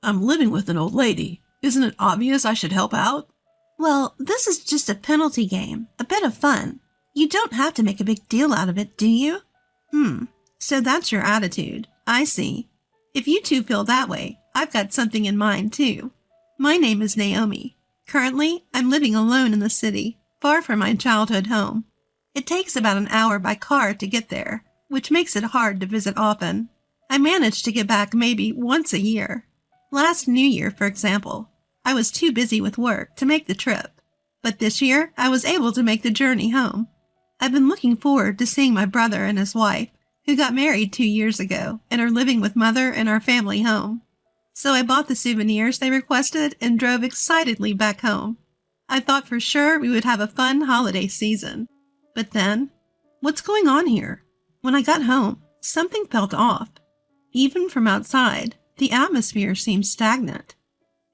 I'm living with an old lady. Isn't it obvious I should help out? Well, this is just a penalty game, a bit of fun. You don't have to make a big deal out of it, do you? So that's your attitude. I see. If you two feel that way, I've got something in mind too. My name is Naomi. Currently, I'm living alone in the city, far from my childhood home. It takes about an hour by car to get there, which makes it hard to visit often. I manage to get back maybe once a year. Last New Year, for example, I was too busy with work to make the trip, but this year I was able to make the journey home. I've been looking forward to seeing my brother and his wife, who got married 2 years ago and are living with Mother and our family home. So I bought the souvenirs they requested and drove excitedly back home. I thought for sure we would have a fun holiday season. But then, what's going on here? When I got home, something felt off. Even from outside, the atmosphere seemed stagnant.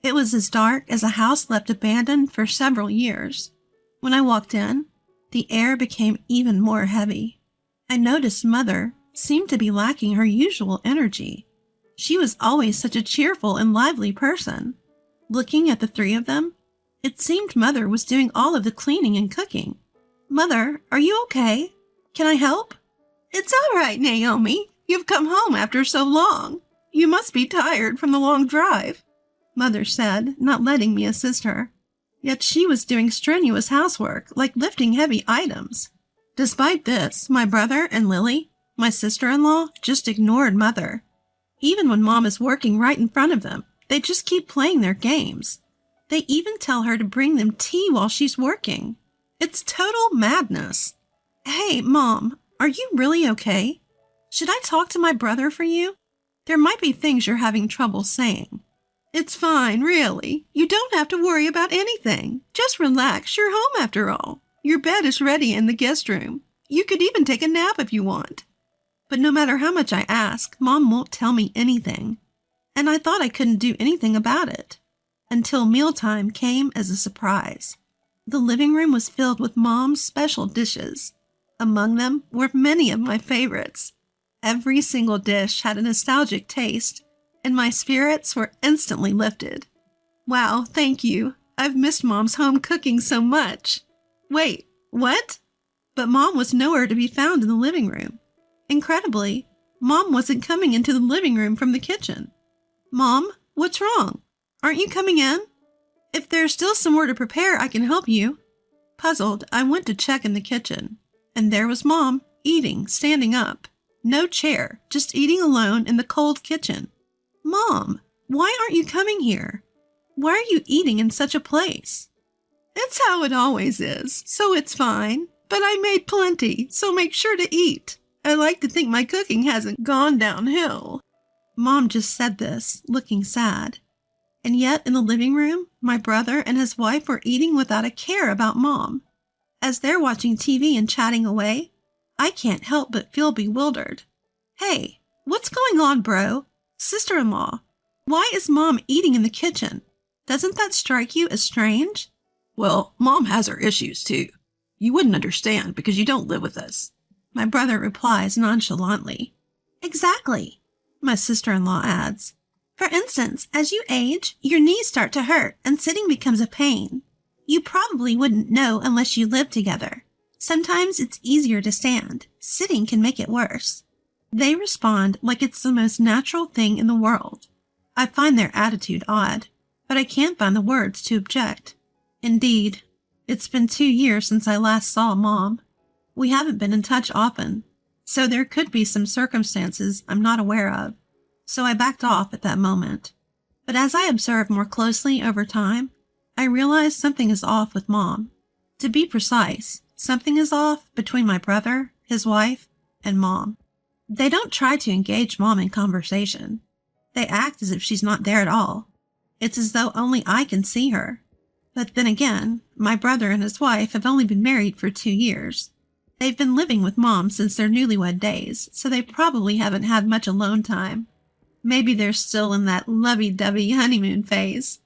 It was as dark as a house left abandoned for several years. When I walked in, the air became even more heavy. I noticed Mother seemed to be lacking her usual energy. She was always such a cheerful and lively person. Looking at the three of them, it seemed Mother was doing all of the cleaning and cooking. Mother, are you okay? Can I help? It's all right, Naomi. You've come home after so long. You must be tired from the long drive, Mother said, not letting me assist her. Yet she was doing strenuous housework, like lifting heavy items. Despite this, my brother and Lily, my sister-in-law, just ignored Mother. Even when Mom is working right in front of them, they just keep playing their games. They even tell her to bring them tea while she's working. It's total madness. Hey, Mom, are you really okay? Should I talk to my brother for you? There might be things you're having trouble saying. It's fine, really. You don't have to worry about anything. Just relax. You're home after all. Your bed is ready in the guest room. You could even take a nap if you want. But no matter how much I ask, Mom won't tell me anything. And I thought I couldn't do anything about it. Until mealtime came as a surprise. The living room was filled with Mom's special dishes. Among them were many of my favorites. Every single dish had a nostalgic taste, and my spirits were instantly lifted. Wow, thank you. I've missed Mom's home cooking so much. Wait, what? But Mom was nowhere to be found in the living room. Incredibly, Mom wasn't coming into the living room from the kitchen. Mom, what's wrong? Aren't you coming in? If there's still some more to prepare, I can help you. Puzzled, I went to check in the kitchen, and there was Mom, eating, standing up. No chair, just eating alone in the cold kitchen. Mom, why aren't you coming here? Why are you eating in such a place? It's how it always is, so it's fine. But I made plenty, so make sure to eat. I like to think my cooking hasn't gone downhill. Mom just said this, looking sad. And yet in the living room, my brother and his wife were eating without a care about Mom. As they're watching TV and chatting away, I can't help but feel bewildered. Hey, what's going on, bro? Sister-in-law, why is Mom eating in the kitchen? Doesn't that strike you as strange? Well, Mom has her issues too. You wouldn't understand because you don't live with us. My brother replies nonchalantly. Exactly, my sister-in-law adds. For instance, as you age, your knees start to hurt and sitting becomes a pain. You probably wouldn't know unless you live together. Sometimes it's easier to stand. Sitting can make it worse. They respond like it's the most natural thing in the world. I find their attitude odd, but I can't find the words to object. Indeed, it's been 2 years since I last saw Mom. We haven't been in touch often, so there could be some circumstances I'm not aware of, so I backed off at that moment. But as I observed more closely over time, I realized something is off with Mom. To be precise, something is off between my brother, his wife, and Mom. They don't try to engage Mom in conversation. They act as if she's not there at all. It's as though only I can see her. But then again, my brother and his wife have only been married for 2 years. They've been living with Mom since their newlywed days, so they probably haven't had much alone time. Maybe they're still in that lovey-dovey honeymoon phase.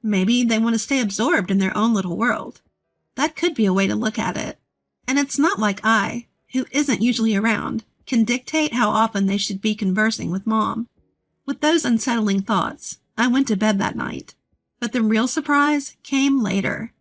Maybe they want to stay absorbed in their own little world. That could be a way to look at it. And it's not like I, who isn't usually around, can dictate how often they should be conversing with Mom. With those unsettling thoughts, I went to bed that night. But the real surprise came later.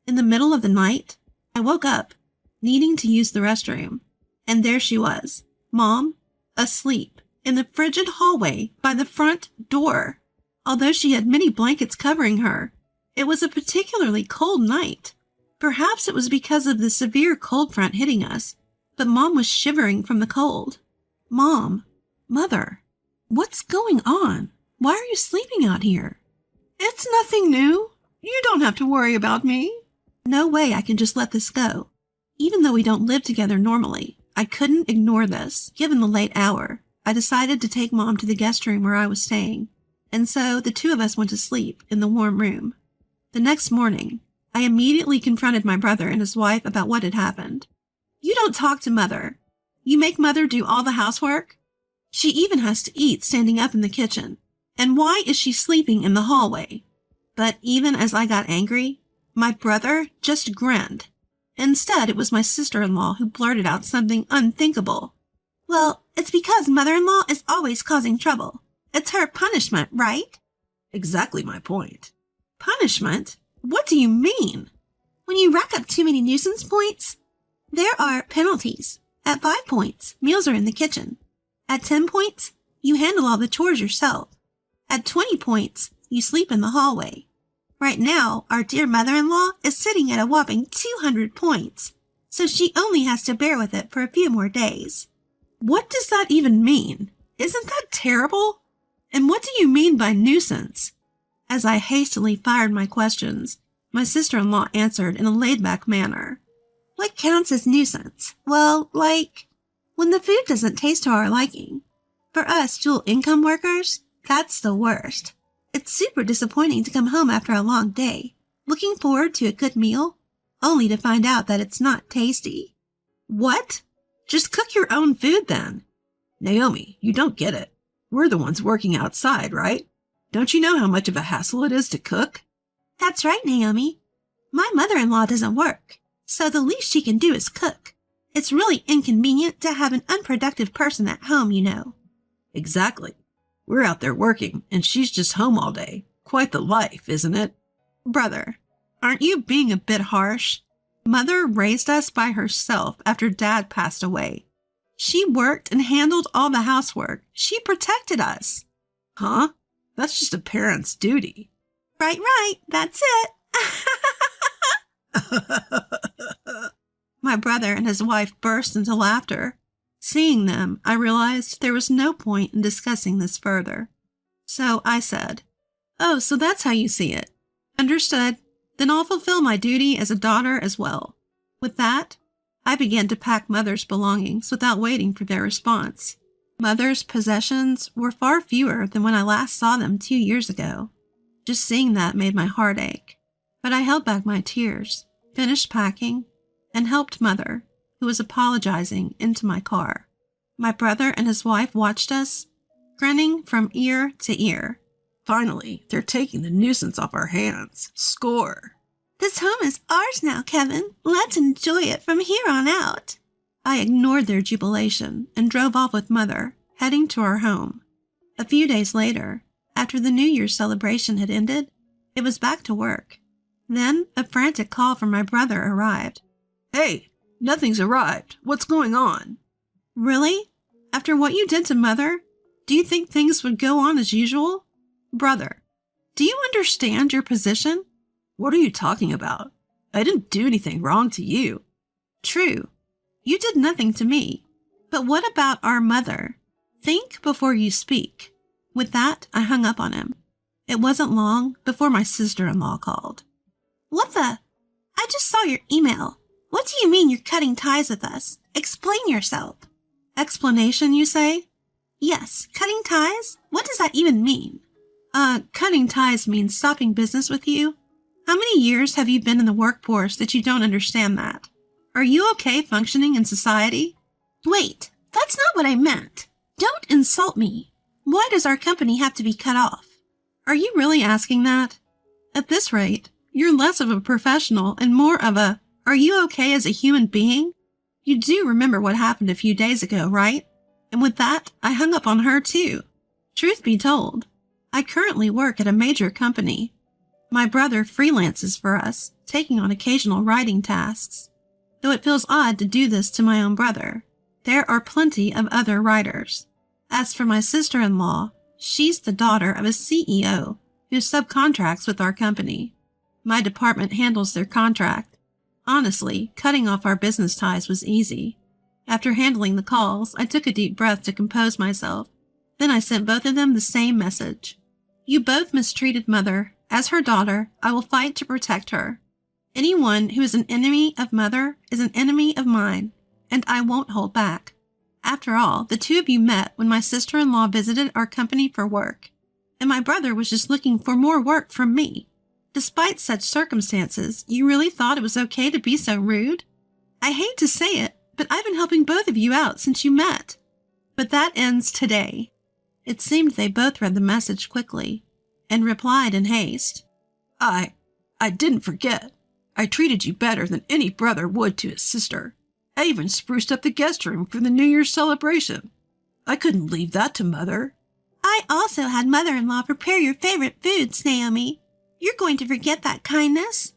In the middle of the night, I woke up, needing to use the restroom. And there she was, Mom, asleep, in the frigid hallway by the front door. Although she had many blankets covering her, it was a particularly cold night. Perhaps it was because of the severe cold front hitting us, but Mom was shivering from the cold. Mom, Mother, what's going on? Why are you sleeping out here? It's nothing new. You don't have to worry about me. No way I can just let this go. Even though we don't live together normally, I couldn't ignore this. Given the late hour, I decided to take Mom to the guest room where I was staying, and so the two of us went to sleep in the warm room. The next morning, I immediately confronted my brother and his wife about what had happened. You don't talk to Mother. You make Mother do all the housework? She even has to eat standing up in the kitchen. And why is she sleeping in the hallway? But even as I got angry, my brother just grinned. Instead, it was my sister-in-law who blurted out something unthinkable. Well, it's because Mother-in-law is always causing trouble. It's her punishment, right? Exactly my point. Punishment? What do you mean? When you rack up too many nuisance points, there are penalties. At 5 points, meals are in the kitchen. At 10 points, you handle all the chores yourself. At 20 points, you sleep in the hallway. Right now, our dear mother-in-law is sitting at a whopping 200 points, so she only has to bear with it for a few more days. What does that even mean? Isn't that terrible? And what do you mean by nuisance? As I hastily fired my questions, my sister-in-law answered in a laid-back manner. What counts as nuisance? Well, like, when the food doesn't taste to our liking. For us dual-income workers, that's the worst. It's super disappointing to come home after a long day, looking forward to a good meal, only to find out that it's not tasty. What? Just cook your own food then. Naomi, you don't get it. We're the ones working outside, right? Don't you know how much of a hassle it is to cook? That's right, Naomi. My mother-in-law doesn't work, so the least she can do is cook. It's really inconvenient to have an unproductive person at home, you know. Exactly. We're out there working, and she's just home all day. Quite the life, isn't it? Brother, aren't you being a bit harsh? Mother raised us by herself after Dad passed away. She worked and handled all the housework. She protected us. Huh? That's just a parent's duty. Right, that's it. My brother and his wife burst into laughter. Seeing them, I realized there was no point in discussing this further. So I said, "Oh, so that's how you see it. Understood. Then I'll fulfill my duty as a daughter as well." With that, I began to pack Mother's belongings without waiting for their response. Mother's possessions were far fewer than when I last saw them 2 years ago. Just seeing that made my heart ache. But I held back my tears, finished packing, and helped Mother, who was apologizing, into my car. My brother and his wife watched us, grinning from ear to ear. Finally, they're taking the nuisance off our hands. Score. This home is ours now, Kevin. Let's enjoy it from here on out. I ignored their jubilation and drove off with Mother, heading to our home. A few days later, after the New Year's celebration had ended, it was back to work. Then a frantic call from my brother arrived. Hey, nothing's arrived. What's going on? Really? After what you did to Mother, do you think things would go on as usual? Brother, do you understand your position? What are you talking about? I didn't do anything wrong to you. True. You did nothing to me. But what about our mother? Think before you speak. With that, I hung up on him. It wasn't long before my sister-in-law called. What the? I just saw your email. What do you mean you're cutting ties with us? Explain yourself. Explanation, you say? Yes, cutting ties? What does that even mean? Cutting ties means stopping business with you. How many years have you been in the workforce that you don't understand that? Are you okay functioning in society? Wait, that's not what I meant. Don't insult me. Why does our company have to be cut off? Are you really asking that? At this rate, you're less of a professional and more of a, are you okay as a human being? You do remember what happened a few days ago, right? And with that, I hung up on her too. Truth be told, I currently work at a major company. My brother freelances for us, taking on occasional writing tasks. Though it feels odd to do this to my own brother, there are plenty of other writers. As for my sister-in-law, she's the daughter of a CEO who subcontracts with our company. My department handles their contract. Honestly, cutting off our business ties was easy. After handling the calls, I took a deep breath to compose myself. Then I sent both of them the same message. You both mistreated Mother. As her daughter, I will fight to protect her. Anyone who is an enemy of Mother is an enemy of mine, and I won't hold back. After all, the two of you met when my sister-in-law visited our company for work, and my brother was just looking for more work from me. Despite such circumstances, you really thought it was okay to be so rude? I hate to say it, but I've been helping both of you out since you met. But that ends today. It seemed they both read the message quickly and replied in haste. I didn't forget. I treated you better than any brother would to his sister. I even spruced up the guest room for the New Year's celebration. I couldn't leave that to Mother. I also had Mother-in-law prepare your favorite foods, Naomi. You're going to forget that kindness?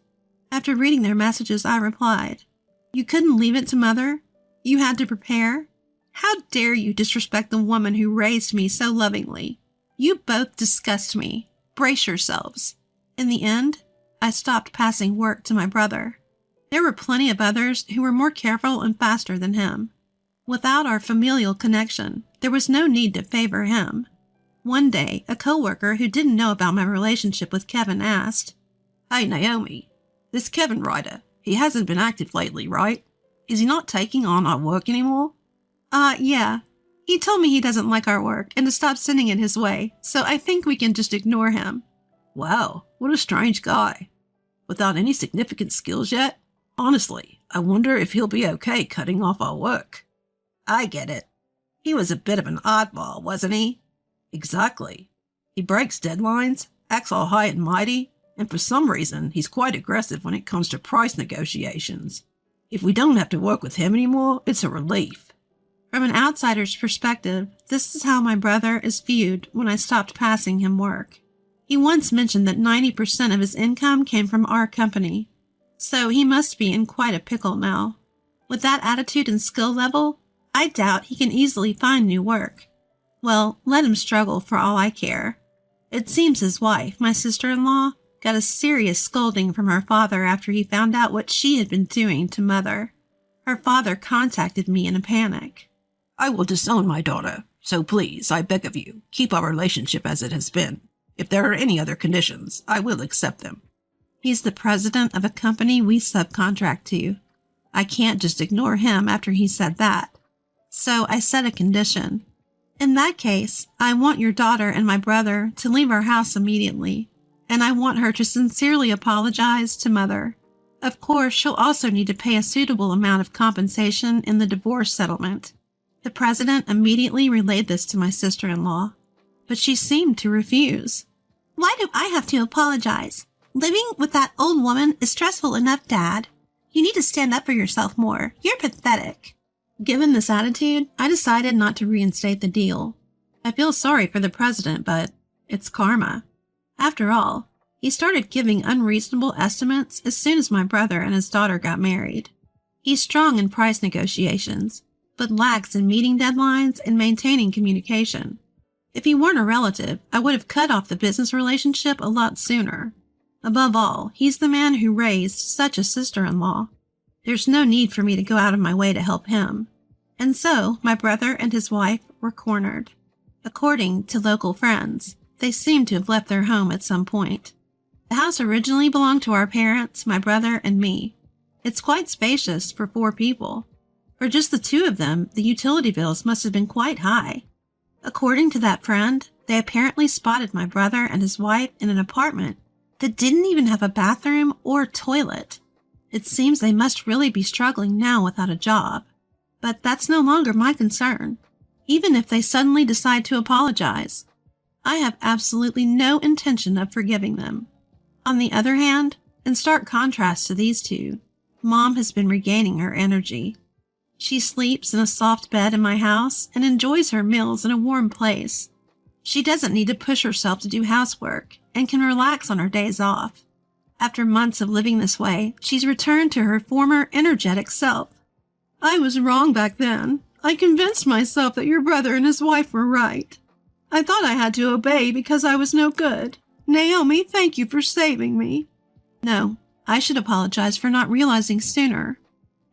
After reading their messages, I replied, You couldn't leave it to Mother? You had to prepare? How dare you disrespect the woman who raised me so lovingly? You both disgust me. Brace yourselves. In the end, I stopped passing work to my brother. There were plenty of others who were more careful and faster than him. Without our familial connection, there was no need to favor him. One day, a coworker who didn't know about my relationship with Kevin asked, Hey, Naomi, this Kevin writer, he hasn't been active lately, right? Is he not taking on our work anymore? Yeah. He told me he doesn't like our work and to stop sending it his way, so I think we can just ignore him. Wow, what a strange guy. Without any significant skills yet? Honestly, I wonder if he'll be okay cutting off our work. I get it. He was a bit of an oddball, wasn't he? Exactly. He breaks deadlines, acts all high and mighty, and for some reason, he's quite aggressive when it comes to price negotiations. If we don't have to work with him anymore, it's a relief. From an outsider's perspective, this is how my brother is viewed when I stopped passing him work. He once mentioned that 90% of his income came from our company, so he must be in quite a pickle now. With that attitude and skill level, I doubt he can easily find new work. Well, let him struggle for all I care. It seems his wife, my sister-in-law, got a serious scolding from her father after he found out what she had been doing to Mother. Her father contacted me in a panic. I will disown my daughter, so please, I beg of you, keep our relationship as it has been. If there are any other conditions, I will accept them. He's the president of a company we subcontract to. I can't just ignore him after he said that. So I set a condition. In that case, I want your daughter and my brother to leave our house immediately, and I want her to sincerely apologize to Mother. Of course, she'll also need to pay a suitable amount of compensation in the divorce settlement. The president immediately relayed this to my sister-in-law, but she seemed to refuse. Why do I have to apologize? Living with that old woman is stressful enough, Dad. You need to stand up for yourself more. You're pathetic. Given this attitude, I decided not to reinstate the deal. I feel sorry for the president, but it's karma. After all, he started giving unreasonable estimates as soon as my brother and his daughter got married. He's strong in price negotiations, but lacks in meeting deadlines and maintaining communication. If he weren't a relative, I would have cut off the business relationship a lot sooner. Above all, he's the man who raised such a sister-in-law. There's no need for me to go out of my way to help him. And so, my brother and his wife were cornered. According to local friends, they seem to have left their home at some point. The house originally belonged to our parents, my brother, and me. It's quite spacious for 4 people. For just the 2 of them, the utility bills must have been quite high. According to that friend, they apparently spotted my brother and his wife in an apartment that didn't even have a bathroom or toilet. It seems they must really be struggling now without a job. But that's no longer my concern, even if they suddenly decide to apologize. I have absolutely no intention of forgiving them. On the other hand, in stark contrast to these 2, Mom has been regaining her energy. She sleeps in a soft bed in my house and enjoys her meals in a warm place. She doesn't need to push herself to do housework and can relax on her days off. After months of living this way, she's returned to her former energetic self. I was wrong back then. I convinced myself that your brother and his wife were right. I thought I had to obey because I was no good. Naomi, thank you for saving me. No, I should apologize for not realizing sooner.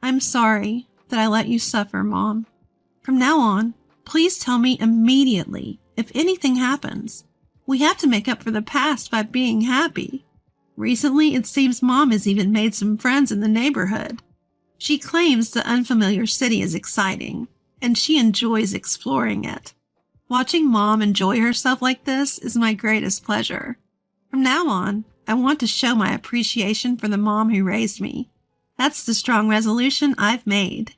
I'm sorry that I let you suffer, Mom. From now on, please tell me immediately if anything happens. We have to make up for the past by being happy. Recently, it seems Mom has even made some friends in the neighborhood. She claims the unfamiliar city is exciting, and she enjoys exploring it. Watching Mom enjoy herself like this is my greatest pleasure. From now on, I want to show my appreciation for the mom who raised me. That's the strong resolution I've made.